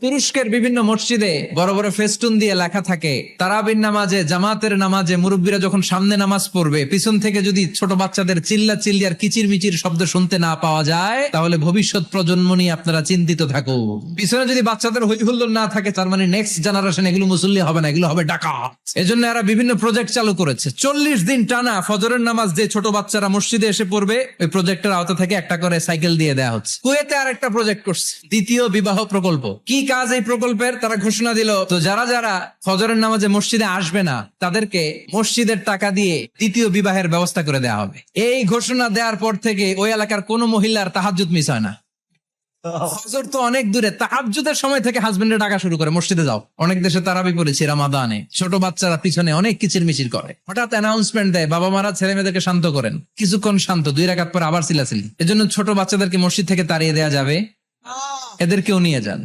তুরস্কের বিভিন্ন মসজিদে বড় বড় ফেস্টুন দিয়ে লেখা থাকে তারাবির নামাজে, জামাতের নামাজে মুরব্বীরা যখন সামনে নামাজ পড়বে, পিছন থেকে যদি ছোট বাচ্চাদের চিল্লা চিল্লি আর কিচির মিচির শব্দ শুনতে না পাওয়া যায়, তাহলে ভবিষ্যৎ প্রজন্ম নিয়ে আপনারা চিন্তিত থাকুন। পিছনে যদি বাচ্চাদের হই হুল্লোড় না থাকে, তার মানে নেক্সট জেনারেশন এগুলো মুসল্লি হবে না, এগুলো হবে ডাকাত। এজন্য এরা বিভিন্ন প্রজেক্ট চালু করেছে। 40 দিন টানা ফজরের নামাজ যে ছোট বাচ্চারা মসজিদে এসে পড়বে, ওই প্রজেক্টের আওতা থেকে একটা করে সাইকেল দিয়ে দেওয়া হচ্ছে। কুয়েতে আর একটা প্রজেক্ট করছে, দ্বিতীয় বিবাহ প্রকল্প। কি কাজ এই প্রকল্পের? তারা ঘোষণা দিল, তো যারা যারা ফজরের নামাজে মসজিদে আসবে না, তাদেরকে মসজিদের টাকা দিয়ে দ্বিতীয় বিবাহের ব্যবস্থা করে দেওয়া হবে। এই ঘোষণা দেওয়ার পর থেকে ওই এলাকার কোন মহিলার তাহাজ্জুদ মিস হয় না। ফজর তো অনেক দূরে, তাহাজ্জুদের সময় থেকে হাজবেন্ডের ডাকা শুরু করে, মসজিদে যাও। অনেক দেশে তারাবি পড়েছি রামাদানে, ছোট বাচ্চারা পিছনে অনেক কিচির মিচির করে। হঠাৎ অ্যানাউন্সমেন্ট দেয়, বাবা মারা ছেলে মেয়েদেরকে শান্ত করেন। কিছুক্ষণ শান্ত, 2 রাকাত পর আবার চিল্লাচিল্লি। এজন্য ছোট বাচ্চাদেরকে মসজিদ থেকে তাড়িয়ে দেওয়া যাবে, এদেরকেও নিয়ে যান।